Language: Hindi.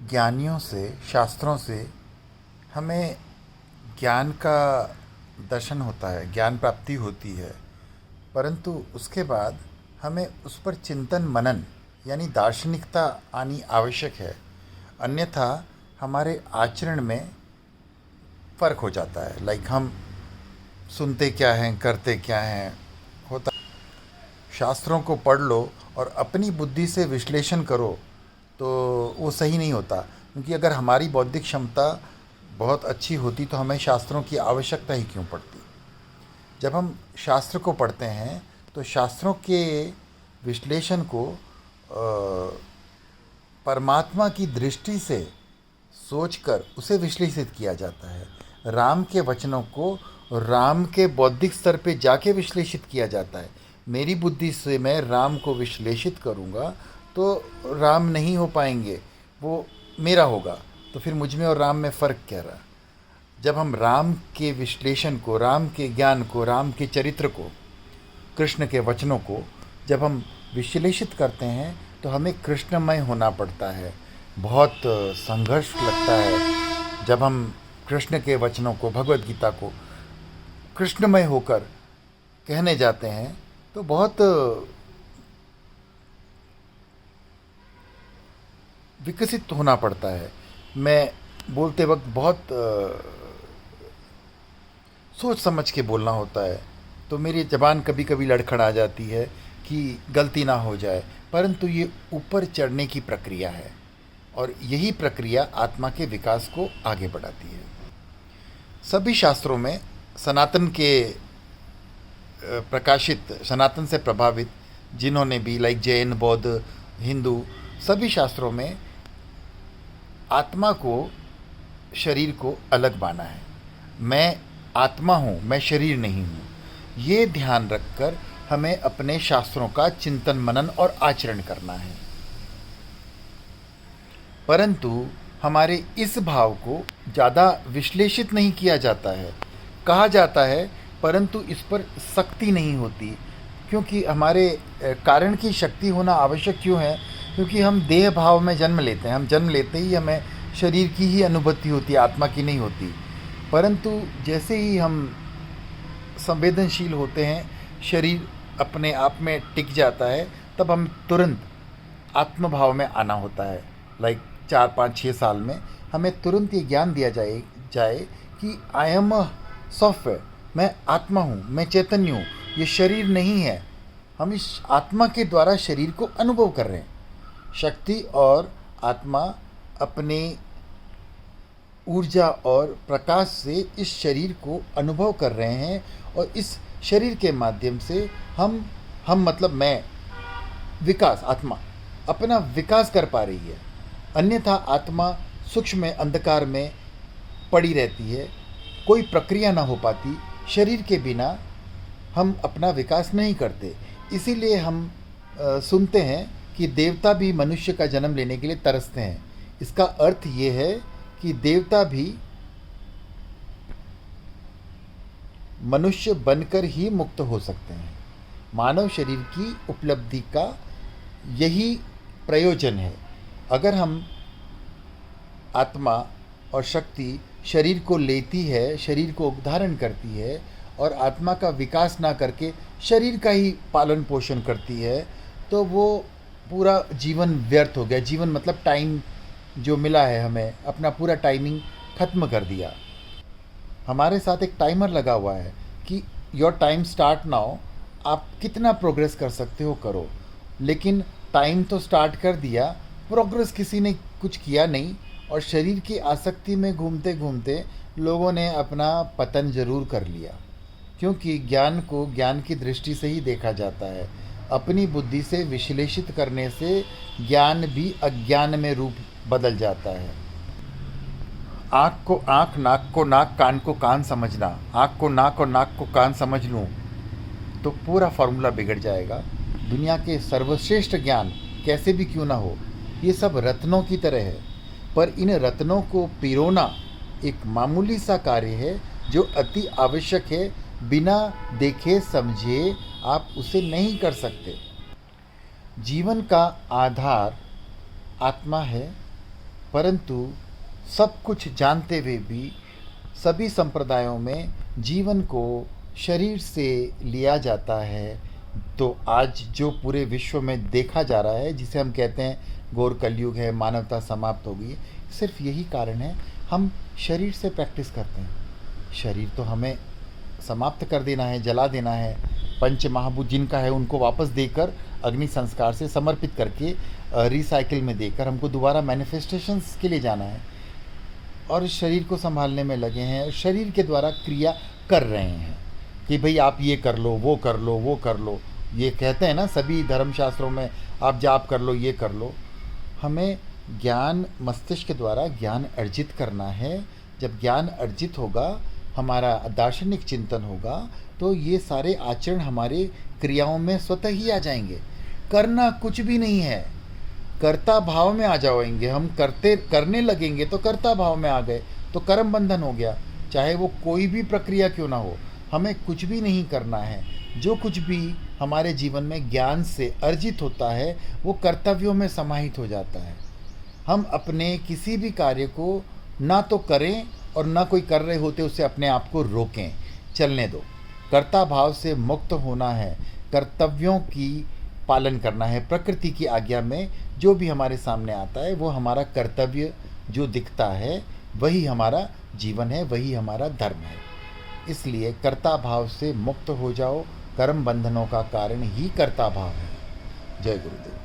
ज्ञानियों से, शास्त्रों से हमें ज्ञान का दर्शन होता है, ज्ञान प्राप्ति होती है। परंतु उसके बाद हमें उस पर चिंतन मनन यानी दार्शनिकता आनी आवश्यक है। अन्यथा हमारे आचरण में फ़र्क हो जाता है। लाइक हम सुनते क्या हैं, करते क्या हैं, होता। शास्त्रों को पढ़ लो और अपनी बुद्धि से विश्लेषण करो तो वो सही नहीं होता, क्योंकि अगर हमारी बौद्धिक क्षमता बहुत अच्छी होती तो हमें शास्त्रों की आवश्यकता ही क्यों पड़ती। जब हम शास्त्र को पढ़ते हैं तो शास्त्रों के विश्लेषण को परमात्मा की दृष्टि से सोचकर उसे विश्लेषित किया जाता है। राम के वचनों को राम के बौद्धिक स्तर पे जाके विश्लेषित किया जाता है। मेरी बुद्धि से मैं राम को विश्लेषित करूँगा तो राम नहीं हो पाएंगे, वो मेरा होगा। तो फिर मुझ में और राम में फ़र्क क्या रहा। जब हम राम के विश्लेषण को, राम के ज्ञान को, राम के चरित्र को, कृष्ण के वचनों को जब हम विश्लेषित करते हैं तो हमें कृष्णमय होना पड़ता है। बहुत संघर्ष लगता है जब हम कृष्ण के वचनों को, भगवत गीता को कृष्णमय होकर कहने जाते हैं तो बहुत विकसित होना पड़ता है। मैं बोलते वक्त बहुत सोच समझ के बोलना होता है, तो मेरी ज़बान कभी कभी लड़खड़ा जाती है कि गलती ना हो जाए। परंतु ये ऊपर चढ़ने की प्रक्रिया है और यही प्रक्रिया आत्मा के विकास को आगे बढ़ाती है। सभी शास्त्रों में सनातन के प्रकाशित, सनातन से प्रभावित जिन्होंने भी, लाइक जैन, बौद्ध, हिंदू, सभी शास्त्रों में आत्मा को, शरीर को अलग माना है। मैं आत्मा हूँ, मैं शरीर नहीं हूँ। ये ध्यान रखकर हमें अपने शास्त्रों का चिंतन मनन और आचरण करना है। परंतु हमारे इस भाव को ज़्यादा विश्लेषित नहीं किया जाता है। कहा जाता है परंतु इस पर सख्ती नहीं होती, क्योंकि हमारे कारण की शक्ति होना आवश्यक क्यों है? क्योंकि हम देह भाव में जन्म लेते हैं। हम जन्म लेते ही हमें शरीर की ही अनुभूति होती है, आत्मा की नहीं होती। परंतु जैसे ही हम संवेदनशील होते हैं, शरीर अपने आप में टिक जाता है, तब हम तुरंत आत्मभाव में आना होता है। लाइक 4 5 6 साल में हमें तुरंत ये ज्ञान दिया जाए कि आई एम अ सॉफ्टवेयर, मैं आत्मा हूँ, मैं चैतन्य हूँ, ये शरीर नहीं है। हम इस आत्मा के द्वारा शरीर को अनुभव कर रहे हैं। शक्ति और आत्मा अपने ऊर्जा और प्रकाश से इस शरीर को अनुभव कर रहे हैं और इस शरीर के माध्यम से हम मतलब मैं, विकास, आत्मा अपना विकास कर पा रही है। अन्यथा आत्मा सूक्ष्म अंधकार में पड़ी रहती है, कोई प्रक्रिया ना हो पाती। शरीर के बिना हम अपना विकास नहीं करते। इसीलिए हम सुनते हैं कि देवता भी मनुष्य का जन्म लेने के लिए तरसते हैं। इसका अर्थ ये है कि देवता भी मनुष्य बनकर ही मुक्त हो सकते हैं। मानव शरीर की उपलब्धि का यही प्रयोजन है। अगर हम आत्मा और शक्ति शरीर को लेती है, शरीर को धारण करती है और आत्मा का विकास ना करके शरीर का ही पालन पोषण करती है, तो वो पूरा जीवन व्यर्थ हो गया। जीवन मतलब टाइम जो मिला है हमें, अपना पूरा टाइमिंग ख़त्म कर दिया। हमारे साथ एक टाइमर लगा हुआ है कि योर टाइम स्टार्ट नाउ, आप कितना प्रोग्रेस कर सकते हो करो। लेकिन टाइम तो स्टार्ट कर दिया, प्रोग्रेस किसी ने कुछ किया नहीं और शरीर की आसक्ति में घूमते घूमते लोगों ने अपना पतन ज़रूर कर लिया। क्योंकि ज्ञान को ज्ञान की दृष्टि से ही देखा जाता है। अपनी बुद्धि से विश्लेषित करने से ज्ञान भी अज्ञान में रूप बदल जाता है। आँख को आँख, नाक को नाक, कान को कान समझना, आँख को नाक और नाक को कान समझ लूँ तो पूरा फार्मूला बिगड़ जाएगा। दुनिया के सर्वश्रेष्ठ ज्ञान कैसे भी क्यों ना हो, ये सब रत्नों की तरह है, पर इन रत्नों को पिरोना एक मामूली सा कार्य है जो अति आवश्यक है। बिना देखे समझे आप उसे नहीं कर सकते। जीवन का आधार आत्मा है परंतु सब कुछ जानते हुए भी सभी संप्रदायों में जीवन को शरीर से लिया जाता है। तो आज जो पूरे विश्व में देखा जा रहा है, जिसे हम कहते हैं घोर कलयुग है, मानवता समाप्त हो गई है, सिर्फ यही कारण है, हम शरीर से प्रैक्टिस करते हैं। शरीर तो हमें समाप्त कर देना है, जला देना है, पंच महाभूत जिनका है उनको वापस देकर अग्नि संस्कार से समर्पित करके रिसाइकिल में देकर हमको दोबारा मैनिफेस्टेशंस के लिए जाना है। और इस शरीर को संभालने में लगे हैं, शरीर के द्वारा क्रिया कर रहे हैं कि भाई आप ये कर लो, वो कर लो, वो कर लो। ये कहते हैं ना सभी धर्मशास्त्रों में, आप जाप कर लो, ये कर लो। हमें ज्ञान मस्तिष्क के द्वारा ज्ञान अर्जित करना है। जब ज्ञान अर्जित होगा, हमारा दार्शनिक चिंतन होगा, तो ये सारे आचरण हमारे क्रियाओं में स्वतः ही आ जाएंगे। करना कुछ भी नहीं है, कर्ता भाव में आ जाएंगे हम। करने लगेंगे तो कर्ता भाव में आ गए, तो कर्म बंधन हो गया। चाहे वो कोई भी प्रक्रिया क्यों ना हो, हमें कुछ भी नहीं करना है। जो कुछ भी हमारे जीवन में ज्ञान से अर्जित होता है, वो कर्तव्यों में समाहित हो जाता है। हम अपने किसी भी कार्य को ना तो करें और ना कोई कर रहे होते उससे अपने आप को रोकें, चलने दो। कर्ता भाव से मुक्त होना है, कर्तव्यों की पालन करना है। प्रकृति की आज्ञा में जो भी हमारे सामने आता है वो हमारा कर्तव्य जो दिखता है, वही हमारा जीवन है, वही हमारा धर्म है। इसलिए कर्ता भाव से मुक्त हो जाओ। कर्म बंधनों का कारण ही कर्ता भाव है। जय गुरुदेव।